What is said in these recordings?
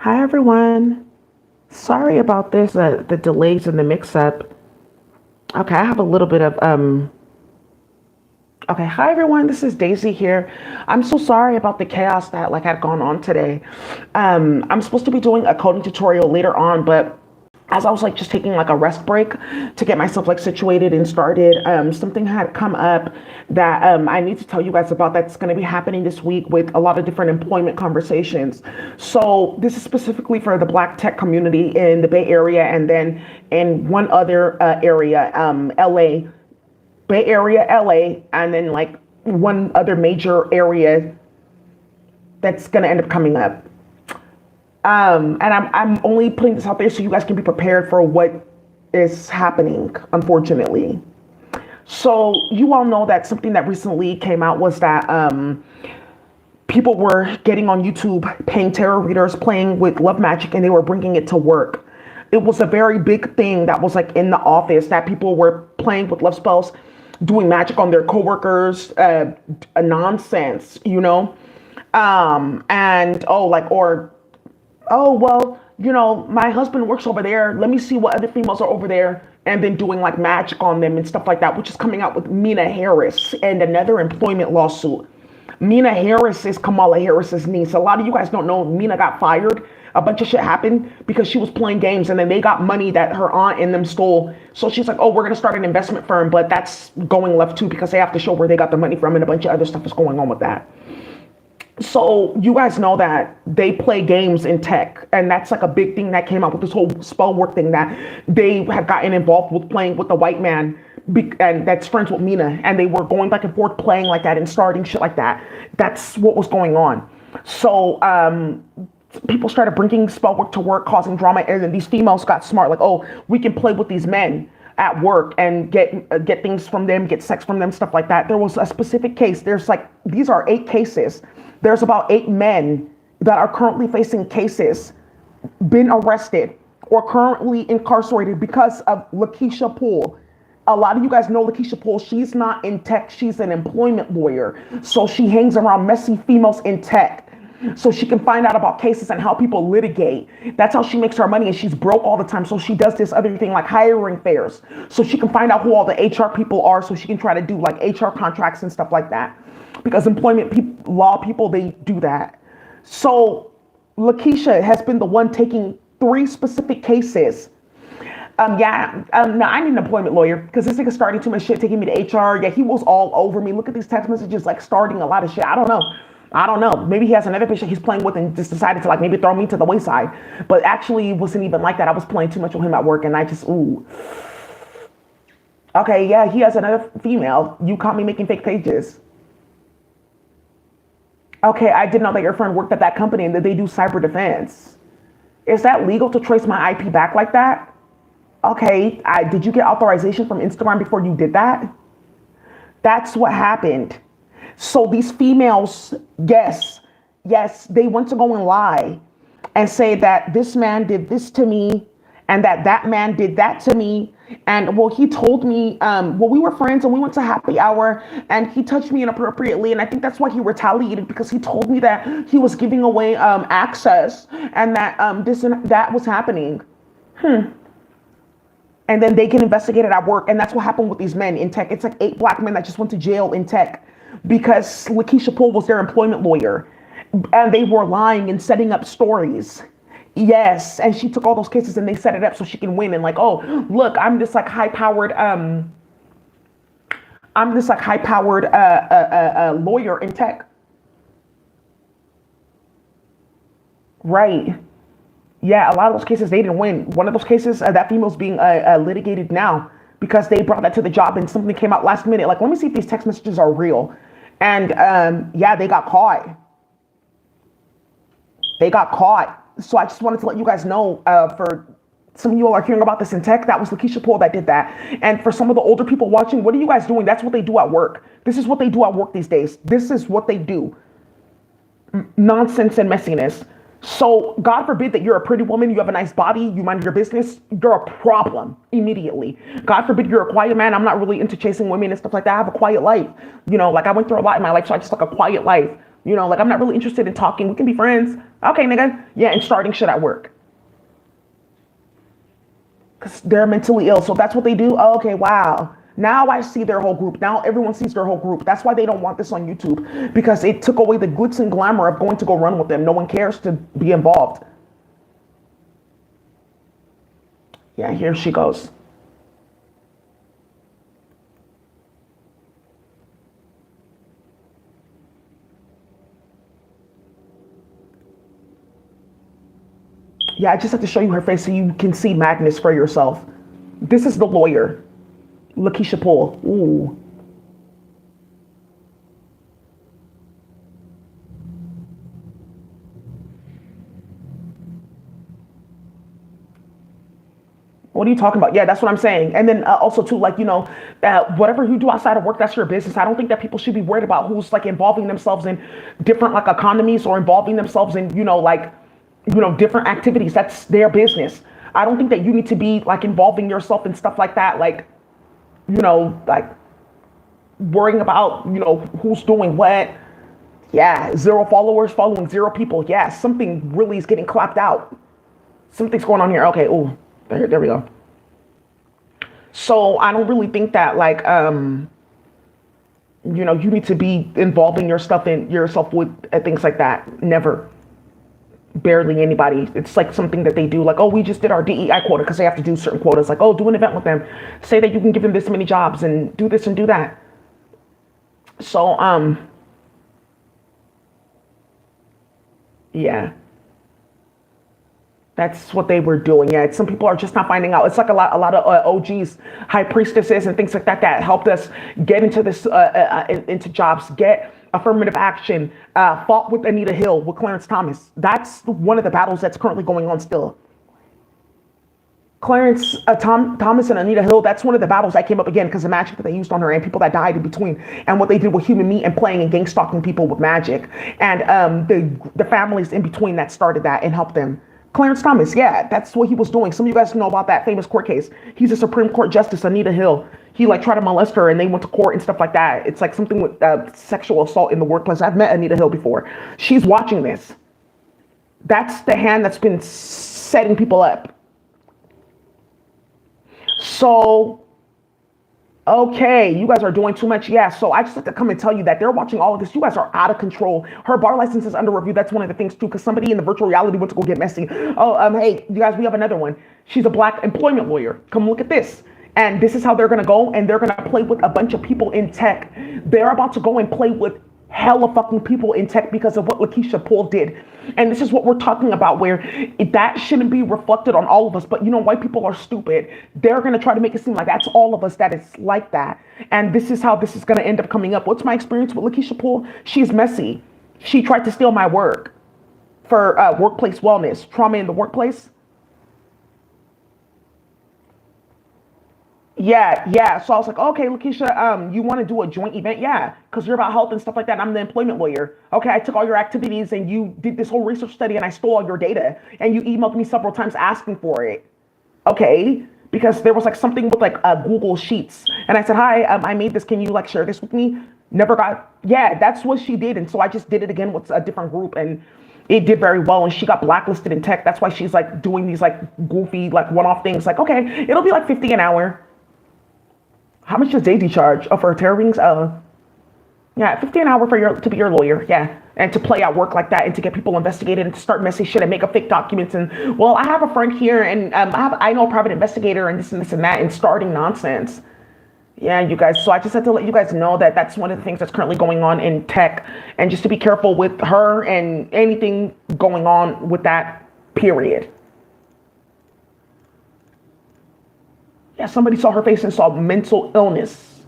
Hi everyone. Sorry about this, the delays and the mix-up. Okay, I have a little bit of Okay, hi everyone. This is Daisy here. I'm so sorry about the chaos that had gone on today. I'm supposed to be doing a coding tutorial later on, but as I was just taking a rest break to get myself situated and started, something had come up that I need to tell you guys about that's going to be happening this week with a lot of different employment conversations. So this is specifically for the Black tech community in the Bay Area and then in one other area, LA, Bay Area, LA, and then one other major area that's going to end up coming up. And I'm only putting this out there so you guys can be prepared for what is happening, unfortunately. So you all know that something that recently came out was that people were getting on YouTube, paying tarot readers, playing with love magic, and they were bringing it to work. It was a very big thing that was in the office that people were playing with love spells, doing magic on their coworkers, a nonsense, and oh, well, my husband works over there. Let me see what other females are over there. And then doing magic on them and stuff like that, which is coming out with Mina Harris and another employment lawsuit. Mina Harris is Kamala Harris's niece. A lot of you guys don't know Mina got fired. A bunch of shit happened because she was playing games and then they got money that her aunt and them stole. So she's like, oh, we're going to start an investment firm. But that's going left too because they have to show where they got the money from and a bunch of other stuff is going on with that. So you guys know that they play games in tech, and that's a big thing that came out with this whole spell work thing that they had gotten involved with playing with the white man, and that's friends with Mina, and they were going back and forth playing like that and starting shit like that. That's what was going on. So people started bringing spell work to work, causing drama, and then these females got smart, oh, we can play with these men at work and get things from them, get sex from them, stuff like that. There was a specific case. There's these are 8 cases. There's about 8 men that are currently facing cases, been arrested, or currently incarcerated because of Lakeisha Poole. A lot of you guys know Lakeisha Poole. She's not in tech. She's an employment lawyer. So she hangs around messy females in tech. So she can find out about cases and how people litigate. That's how she makes her money, and she's broke all the time. So she does this other thing like hiring fairs. So she can find out who all the HR people are so she can try to do HR contracts and stuff like that. Because employment law people, they do that. So Lakeisha has been the one taking 3 specific cases. No, I need an employment lawyer because this nigga's starting too much shit, taking me to HR. Yeah, he was all over me. Look at these text messages, starting a lot of shit. I don't know. Maybe he has another patient he's playing with and just decided to maybe throw me to the wayside. But actually, it wasn't even like that. I was playing too much with him at work and I just, ooh. Okay, yeah, he has another female. You caught me making fake pages. Okay, I didn't know that your friend worked at that company and that they do cyber defense. Is that legal to trace my IP back like that? Okay, did you get authorization from Instagram before you did that? That's what happened. So these females, yes, they want to go and lie and say that this man did this to me and that man did that to me. And well, he told me, we were friends and we went to happy hour and he touched me inappropriately. And I think that's why he retaliated, because he told me that he was giving away access and that this and that was happening. And then they get investigated at work. And that's what happened with these men in tech. It's 8 Black men that just went to jail in tech because Lakeisha Poole was their employment lawyer. And they were lying and setting up stories. Yes, and she took all those cases and they set it up so she can win. And oh, look, I'm this high-powered lawyer in tech. Right. Yeah, a lot of those cases they didn't win. One of those cases, that female's being litigated now because they brought that to the job and something came out last minute. Let me see if these text messages are real. And yeah, they got caught. So I just wanted to let you guys know, for some of you all are hearing about this in tech, that was Lakeisha Poole that did that. And for some of the older people watching, what are you guys doing? That's what they do at work. This is what they do at work these days. This is what they do. Nonsense and messiness. So God forbid that you're a pretty woman, you have a nice body, you mind your business, you're a problem immediately. God forbid you're a quiet man. I'm not really into chasing women and stuff like that. I have a quiet life. I went through a lot in my life, so I just a quiet life. I'm not really interested in talking. We can be friends, Okay, nigga. Yeah, and starting shit at work. Because they're mentally ill. So that's what they do. Oh, okay, wow. Now I see their whole group. Now everyone sees their whole group. That's why they don't want this on YouTube because it took away the glitz and glamour of going to go run with them. No one cares to be involved. Yeah, here she goes. Yeah, I just have to show you her face so you can see madness for yourself. This is the lawyer, Lakeisha Poole. Ooh. What are you talking about? Yeah, that's what I'm saying. And then also too, like whatever you do outside of work, that's your business. I don't think that people should be worried about who's like involving themselves in different like economies or involving themselves in different activities. That's their business. I don't think that you need to be like involving yourself in stuff like that, like worrying about who's doing what. Yeah, zero followers following zero people. Yeah, something really is getting clapped out. Something's going on here. Okay, oh, there we go. So I don't really think that like you need to be involving yourself with things like that. Never. Barely anybody. It's like something that they do, like, oh, we just did our DEI quota because they have to do certain quotas, like, oh, do an event with them, say that you can give them this many jobs and do this and do that. So yeah, that's what they were doing. Yeah, some people are just not finding out. It's like a lot of OGs, high priestesses, and things like that that helped us get into this, into jobs, get affirmative action, fought with Anita Hill, with Clarence Thomas. That's one of the battles that's currently going on still. Thomas and Anita Hill, that's one of the battles that came up again because of magic that they used on her and people that died in between and what they did with human meat and playing and gang stalking people with magic. And the families in between that started that and helped them. Clarence Thomas, yeah, that's what he was doing. Some of you guys know about that famous court case. He's a Supreme Court Justice, Anita Hill. He like tried to molest her and they went to court and stuff like that. It's like something with sexual assault in the workplace. I've met Anita Hill before. She's watching this. That's the hand that's been setting people up. So, okay, you guys are doing too much. Yeah, so I just have to come and tell you that they're watching all of this. You guys are out of control. Her bar license is under review. That's one of the things too, because somebody in the virtual reality went to go get messy. Oh, hey, you guys, we have another one. She's a black employment lawyer. Come look at this. And this is how they're gonna go, and they're gonna play with a bunch of people in tech. They're about to go and play with hella fucking people in tech because of what Lakeisha Poole did. And this is what we're talking about, where that shouldn't be reflected on all of us. But white people are stupid. They're going to try to make it seem like that's all of us, that it's like that. And this is how this is going to end up coming up. What's my experience with Lakeisha Poole? She's messy. She tried to steal my work for workplace wellness, trauma in the workplace. Yeah. So I was like, okay, Lakeisha, you want to do a joint event? Yeah, because you're about health and stuff like that. And I'm the employment lawyer. Okay, I took all your activities and you did this whole research study and I stole all your data and you emailed me several times asking for it. Okay, because there was like something with like Google Sheets. And I said, hi, I made this. Can you like share this with me? Never got, yeah, that's what she did. And so I just did it again with a different group and it did very well. And she got blacklisted in tech. That's why she's like doing these like goofy, like one-off things. Like, okay, it'll be like 50 an hour. How much does Daisy charge? Oh, for tarot readings? Yeah, 50 an hour to be your lawyer. Yeah, and to play at work like that and to get people investigated and to start messy shit and make up fake documents and well, I have a friend here and I know a private investigator and this and that and starting nonsense. Yeah, you guys. So I just had to let you guys know that that's one of the things that's currently going on in tech, and just to be careful with her and anything going on with that. Period. Yeah, somebody saw her face and saw mental illness.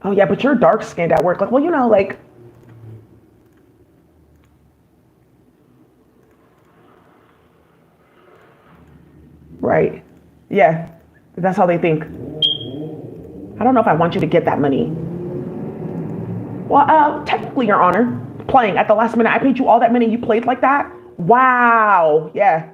Oh yeah, but you're dark skinned at work. Like, well, like right. Yeah. That's how they think. I don't know if I want you to get that money. Well, technically, Your Honor, playing at the last minute, I paid you all that money. You played like that. Wow. Yeah.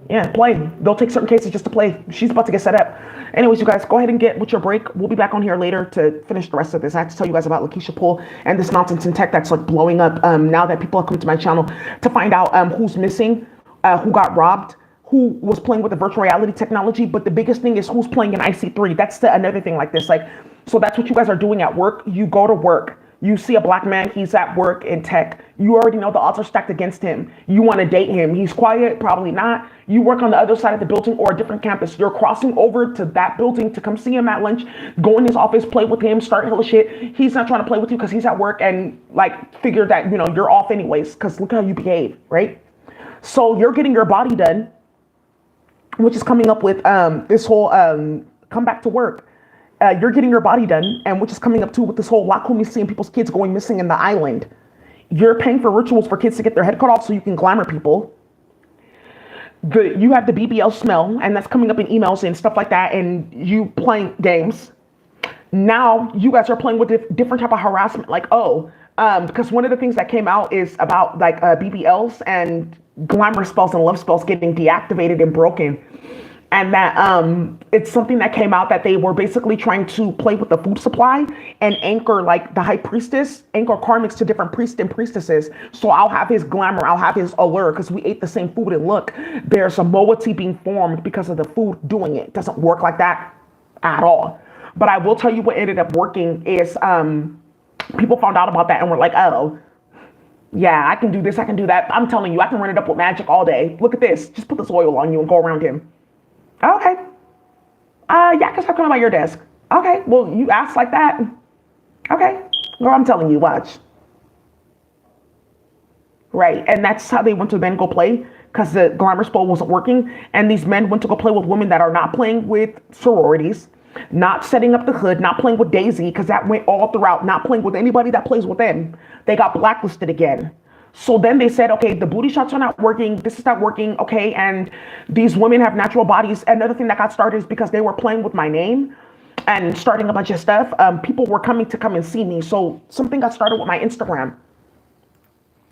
Yeah, play. They'll take certain cases just to play. She's about to get set up. Anyways, you guys, go ahead and get with your break. We'll be back on here later to finish the rest of this. I have to tell you guys about Lakeisha Poole and this nonsense in tech that's like blowing up now that people are coming to my channel to find out who's missing, who got robbed, who was playing with the virtual reality technology. But the biggest thing is who's playing in IC3. That's another thing like this. Like, so that's what you guys are doing at work. You go to work. You see a black man, he's at work in tech. You already know the odds are stacked against him. You want to date him. He's quiet, probably not. You work on the other side of the building or a different campus. You're crossing over to that building to come see him at lunch, go in his office, play with him, start hella shit. He's not trying to play with you because he's at work and like figure that, you know, you're off anyways because look how you behave, right? So you're getting your body done, which is coming up with this whole come back to work. You're getting your body done, and which is coming up too with this whole Lakumi seeing people's kids going missing in the island. You're paying for rituals for kids to get their head cut off so you can glamour people. You have the BBL smell, and that's coming up in emails and stuff like that, and you playing games. Now you guys are playing with different type of harassment, like, because one of the things that came out is about like BBLs and glamour spells and love spells getting deactivated and broken. And that it's something that came out that they were basically trying to play with the food supply and anchor like the high priestess, anchor karmics to different priests and priestesses. So I'll have his glamour, I'll have his allure because we ate the same food. And look, there's a moiety being formed because of the food doing it. It doesn't work like that at all. But I will tell you what ended up working is people found out about that and were like, oh, yeah, I can do this, I can do that. I'm telling you, I can run it up with magic all day. Look at this. Just put this oil on you and go around him. Okay. Yeah, I can start coming by your desk. Okay, well, you asked like that. Okay, girl, I'm telling you, watch. Right, and that's how they went to then go play because the glamour spell wasn't working. And these men went to go play with women that are not playing with sororities, not setting up the hood, not playing with Daisy because that went all throughout, not playing with anybody that plays with them. They got blacklisted again. So then they said, okay, the booty shots are not working. This is not working. Okay. And these women have natural bodies. Another thing that got started is because they were playing with my name and starting a bunch of stuff. People were coming to come and see me. So something got started with my Instagram.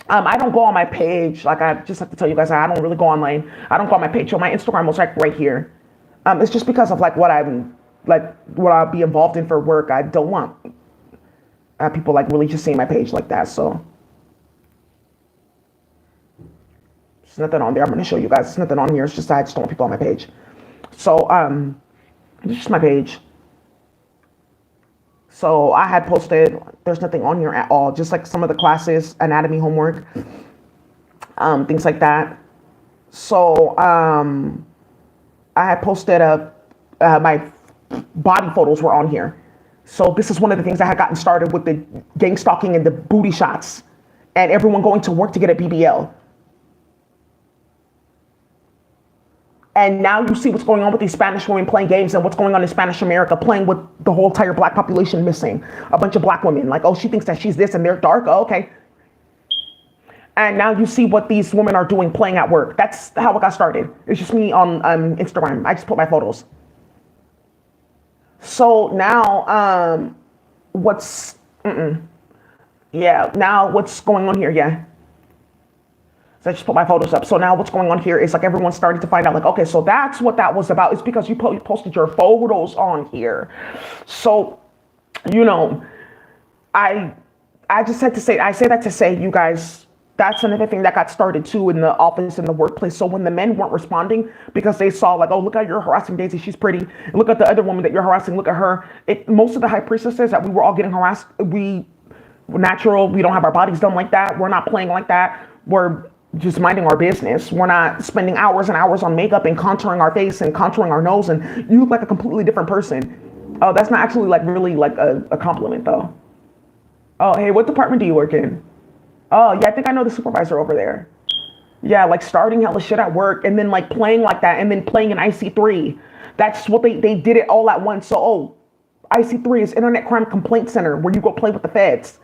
I don't go on my page. Like I just have to tell you guys, I don't really go online. I don't go on my page. So my Instagram was like right here. It's just because of like what I'll be involved in for work. I don't want people like really just seeing my page like that. So. Nothing on there. I'm going to show you guys. There's nothing on here. It's just I just don't want people on my page. So it's just my page. So I had posted. There's nothing on here at all. Just like some of the classes, anatomy homework, things like that. So I had posted my body photos were on here. So this is one of the things that had gotten started with the gang stalking and the booty shots, and everyone going to work to get a BBL. And now you see what's going on with these Spanish women playing games and what's going on in Spanish America, playing with the whole entire black population missing. A bunch of black women, like, oh, she thinks that she's this and they're dark. Oh, okay. And now you see what these women are doing playing at work. That's how it got started. It's just me on Instagram. I just put my photos. So now now what's going on here? Yeah. So I just put my photos up. So now what's going on here is like everyone's starting to find out like, okay, so that's what that was about. It's because you posted your photos on here. So, you know, I just had to say, I say that to say, you guys, that's another thing that got started too in the office, in the workplace. So when the men weren't responding because they saw like, oh, look at you're harassing Daisy, she's pretty. And look at the other woman that you're harassing, look at her. Most of the high priestesses that we were all getting harassed, we're natural. We don't have our bodies done like that. We're not playing like that. We're just minding our business. We're not spending hours and hours on makeup and contouring our face and contouring our nose, and you look like a completely different person. Oh, that's not actually like really like a compliment though. Oh, hey, what department do you work in? Oh, yeah, I think I know the supervisor over there. Yeah, like starting hella shit at work and then like playing like that and then playing in IC3. That's what they did it all at once. So, IC3 is Internet Crime Complaint Center where you go play with the feds.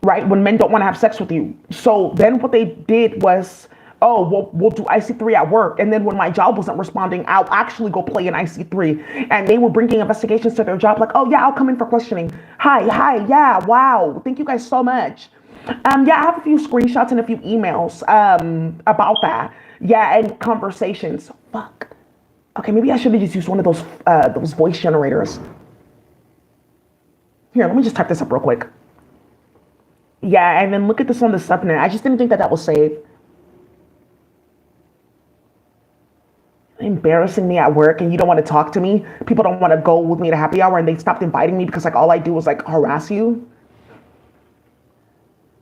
Right, when men don't want to have sex with you. So then what they did was, oh, we'll do IC3 at work. And then when my job wasn't responding, I'll actually go play in IC3. And they were bringing investigations to their job like, oh, yeah, I'll come in for questioning. Hi, yeah, wow. Thank you guys so much. Yeah, I have a few screenshots and a few emails about that. Yeah, and conversations. Fuck. Okay, maybe I should have just used one of those voice generators. Here, let me just type this up real quick. Yeah, and then look at this on the subnet. I just didn't think that that was safe. Embarrassing me at work, and you don't want to talk to me. People don't want to go with me to happy hour, and they stopped inviting me because like all I do is like harass you.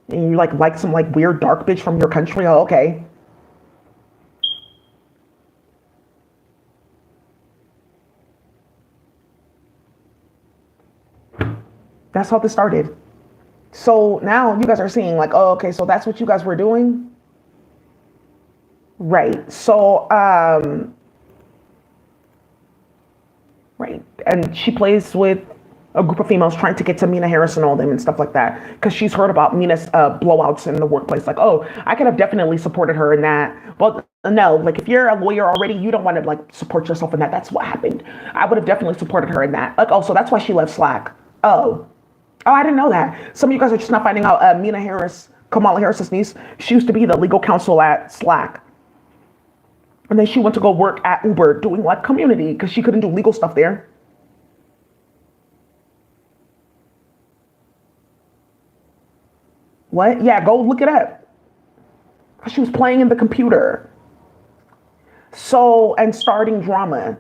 And you like some like weird dark bitch from your country. Oh, okay. That's how this started. So now you guys are seeing like, oh, okay, so that's what you guys were doing. Right. So, right. And she plays with a group of females trying to get to Mina Harris and all them and stuff like that. Because she's heard about Mina's blowouts in the workplace. Like, oh, I could have definitely supported her in that. But no, like if you're a lawyer already, you don't want to like support yourself in that. That's what happened. I would have definitely supported her in that. Like, oh, so that's why she left Slack. Oh. Oh, I didn't know that. Some of you guys are just not finding out. Mina Harris, Kamala Harris's niece, she used to be the legal counsel at Slack. And then she went to go work at Uber doing like community because she couldn't do legal stuff there. What? Yeah, go look it up. She was playing in the computer. So, and starting drama.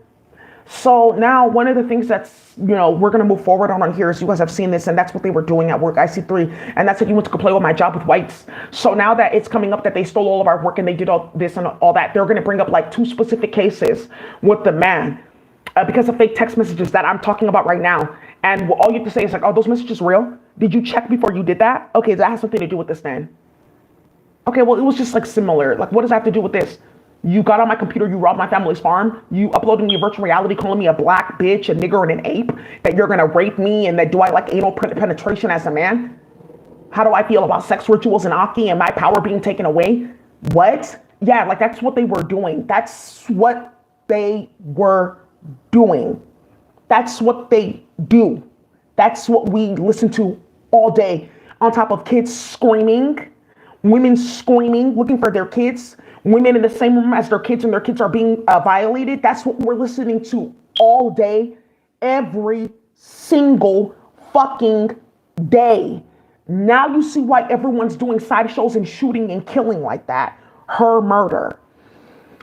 So now one of the things that's, we're going to move forward on here is you guys have seen this and that's what they were doing at work, IC3. And that's like you went to go play with my job with whites. So now that it's coming up that they stole all of our work and they did all this and all that, they're going to bring up like two specific cases with the man because of fake text messages that I'm talking about right now. And all you have to say is like, oh, those messages real? Did you check before you did that? Okay, that has something to do with this then. Okay, well, it was just like similar. Like, what does that have to do with this? You got on my computer, you robbed my family's farm, you uploaded me a virtual reality calling me a black bitch, a nigger, and an ape, that you're gonna rape me, and that do I like anal penetration as a man? How do I feel about sex rituals and Aki and my power being taken away? What? Yeah, like that's what they were doing. That's what they were doing. That's what they do. That's what we listen to all day, on top of kids screaming, women screaming, looking for their kids, women in the same room as their kids and their kids are being violated. That's what we're listening to all day, every single fucking day. Now you see why everyone's doing sideshows and shooting and killing like that. Her murder.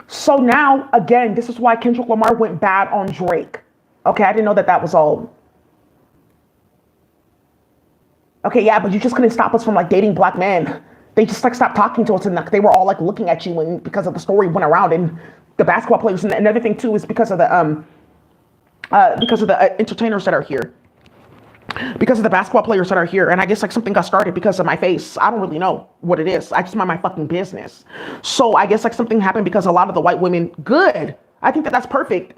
So now, again, this is why Kendrick Lamar went bad on Drake. Okay, I didn't know that that was all. Okay, yeah, but you just couldn't stop us from like dating black men. They just like stopped talking to us and like, they were all like looking at you and because of the story went around and the basketball players and another thing too is because of the entertainers that are here. Because of the basketball players that are here. And I guess like something got started because of my face. I don't really know what it is. I just mind my fucking business. So I guess like something happened because a lot of the white women, good. I think that that's perfect.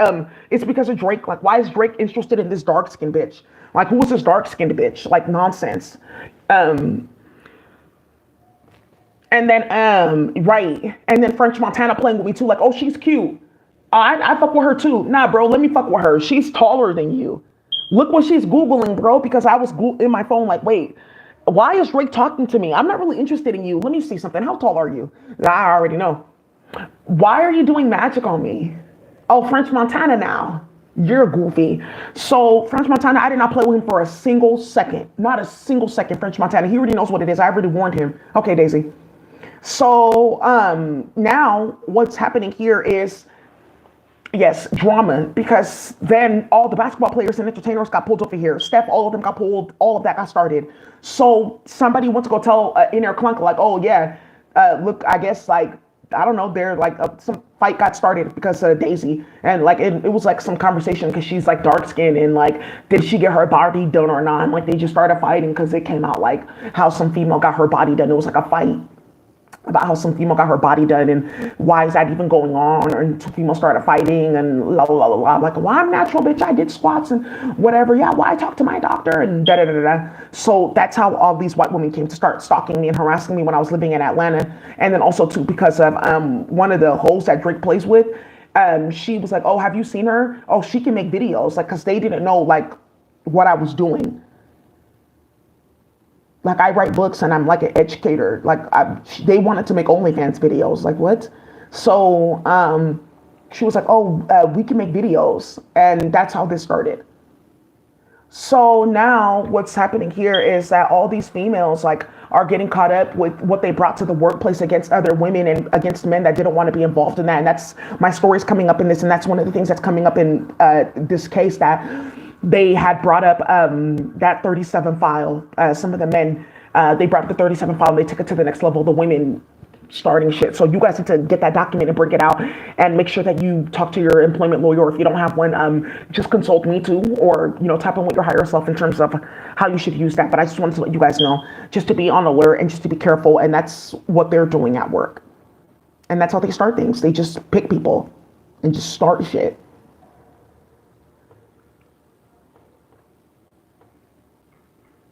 It's because of Drake. Like, why is Drake interested in this dark skinned bitch? Like, who is this dark skinned bitch? Like, nonsense. And then, right. And then French Montana playing with me too. Like, oh, she's cute. I fuck with her too. Nah, bro, let me fuck with her. She's taller than you. Look what she's Googling, bro, because I was in my phone like, wait, why is Drake talking to me? I'm not really interested in you. Let me see something. How tall are you? I already know. Why are you doing magic on me? Oh, French Montana now. You're goofy. So French Montana, I did not play with him for a single second. Not a single second, French Montana. He already knows what it is. I already warned him. Okay, Daisy. So now what's happening here is, yes, drama, because then all the basketball players and entertainers got pulled over here. Steph, all of them got pulled. All of that got started. So somebody went to go tell Inner Clunk, like, oh, yeah, look, I guess, like, I don't know, there, like, some fight got started because of Daisy. And, like, it was, like, some conversation because she's, like, dark-skinned and, like, did she get her body done or not? And, like, they just started fighting because it came out, like, how some female got her body done. It was, like, a fight about how some female got her body done and why is that even going on, and two females started fighting and la la la la, like, well, I'm natural, bitch, I did squats and whatever, yeah, well, I talked to my doctor and da da da da. So that's how all these white women came to start stalking me and harassing me when I was living in Atlanta. And then also too because of one of the hoes that Drake plays with, she was like, oh, have you seen her? Oh, she can make videos, like, because they didn't know like what I was doing. Like, I write books and I'm like an educator. Like, they wanted to make OnlyFans videos. Like, what? So she was like, oh, we can make videos. And that's how this started. So now what's happening here is that all these females like are getting caught up with what they brought to the workplace against other women and against men that didn't want to be involved in that. And that's my story's coming up in this. And that's one of the things that's coming up in this case, that they had brought up that 37 file. Some of the men, they brought up the 37 file and they took it to the next level. The women starting shit. So you guys need to get that document and bring it out and make sure that you talk to your employment lawyer. If you don't have one, just consult me too, or, tap in with your higher self in terms of how you should use that. But I just wanted to let you guys know, just to be on alert and just to be careful. And that's what they're doing at work. And that's how they start things. They just pick people and just start shit.